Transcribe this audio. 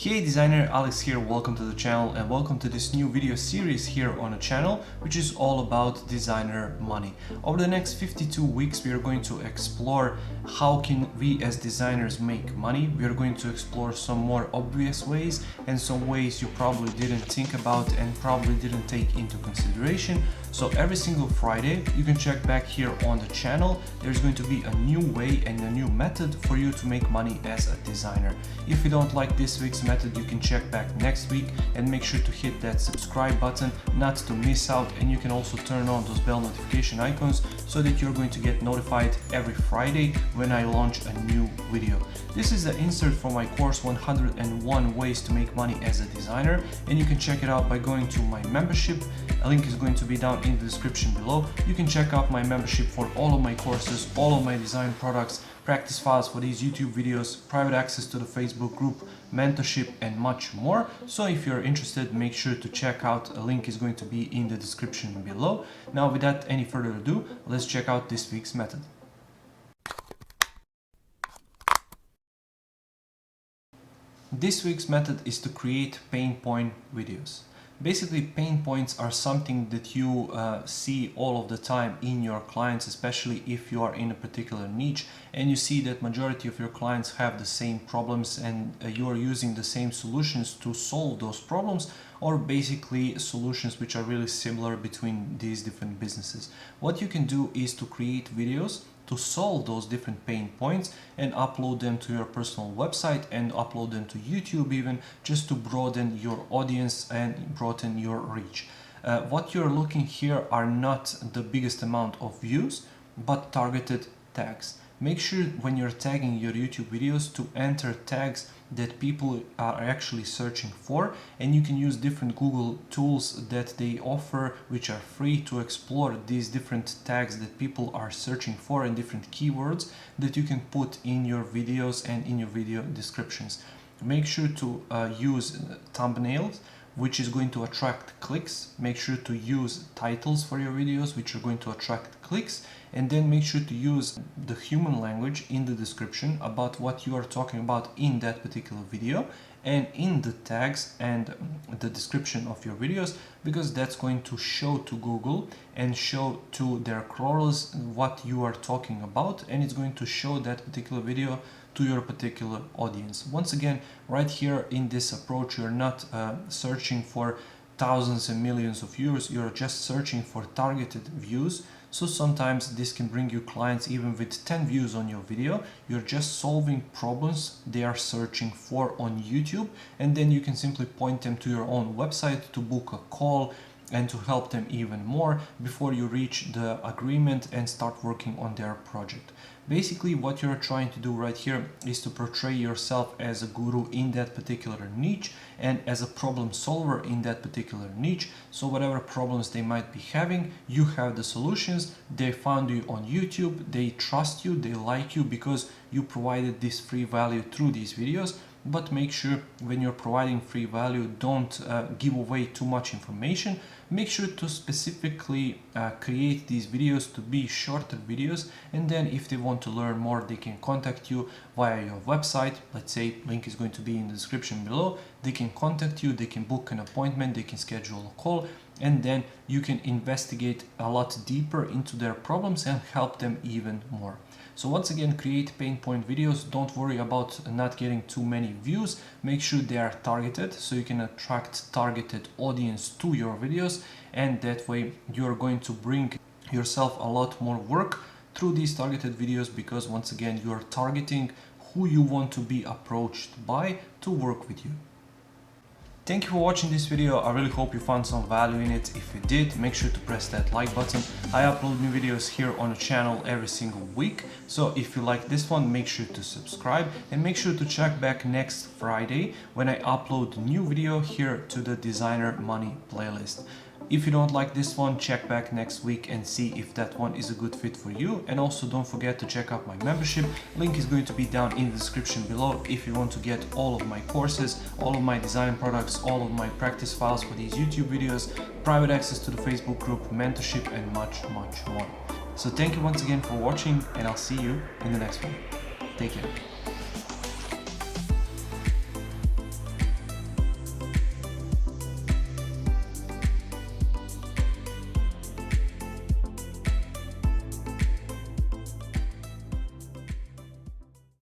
Hey designer, Alex here, welcome to the channel and welcome to this new video series here on the channel, which is all about designer money. Over the next 52 weeks we are going to explore how can we as designers make money. We are going to explore some more obvious ways and some ways you probably didn't think about and probably didn't take into consideration. So every single Friday you can check back here on the channel. There's going to be a new way and a new method for you to make money as a designer. If you don't like this week's method, you can check back next week and make sure to hit that subscribe button not to miss out, and you can also turn on those bell notification icons so that you're going to get notified every Friday when I launch a new video. This is the insert for my course 101 ways to make money as a designer, and you can check it out by going to my membership. A link is going to be down in the description below. You can check out my membership for all of my courses, all of my design products, practice files for these YouTube videos, private access to the Facebook group, mentorship and much more. So if you're interested, make sure to check out. A link is going to be in the description below. Now without any further ado, let's check out this week's method. This week's method is to create pain point videos. Basically, pain points are something that you see all of the time in your clients, especially if you are in a particular niche and you see that majority of your clients have the same problems and you are using the same solutions to solve those problems, or basically solutions which are really similar between these different businesses. What you can do is to create videos to solve those different pain points and upload them to your personal website and upload them to YouTube even, just to broaden your audience and broaden your reach. What you're looking here are not the biggest amount of views, but targeted tags. Make sure when you're tagging your YouTube videos to enter tags that people are actually searching for, and you can use different Google tools that they offer which are free to explore these different tags that people are searching for and different keywords that you can put in your videos and in your video descriptions. Make sure to use thumbnails which is going to attract clicks. Make sure to use titles for your videos which are going to attract clicks, and then make sure to use the human language in the description about what you are talking about in that particular video and in the tags and the description of your videos, because that's going to show to Google and show to their crawlers what you are talking about, and it's going to show that particular video to your particular audience. Once again, right here in this approach, you're not searching for thousands and millions of views, you're just searching for targeted views. So sometimes this can bring you clients even with 10 views on your video. You're just solving problems they are searching for on YouTube, and then you can simply point them to your own website to book a call and to help them even more before you reach the agreement and start working on their project. Basically, what you're trying to do right here is to portray yourself as a guru in that particular niche and as a problem solver in that particular niche. So whatever problems they might be having, you have the solutions. They found you on YouTube, they trust you, they like you because you provided this free value through these videos. But make sure when you're providing free value, don't give away too much information. Make sure to specifically create these videos to be shorter videos, and then if they want to learn more, they can contact you via your website. Let's say link is going to be in the description below. They can contact you, they can book an appointment, they can schedule a call, and then you can investigate a lot deeper into their problems and help them even more. So once again, create pain point videos. Don't worry about not getting too many views. Make sure they are targeted so you can attract targeted audience to your videos, and that way you're going to bring yourself a lot more work through these targeted videos, because once again you're targeting who you want to be approached by to work with you. Thank you for watching this video. I really hope you found some value in it. If you did, make sure to press that like button. I upload new videos here on the channel every single week. So if you like this one, make sure to subscribe and make sure to check back next Friday when I upload a new video here to the Designer Money playlist. If you don't like this one, check back next week and see if that one is a good fit for you. And also don't forget to check out my membership. Link is going to be down in the description below if you want to get all of my courses, all of my design products, all of my practice files for these YouTube videos, private access to the Facebook group, mentorship and much more. So thank you once again for watching, and I'll see you in the next one. Take care.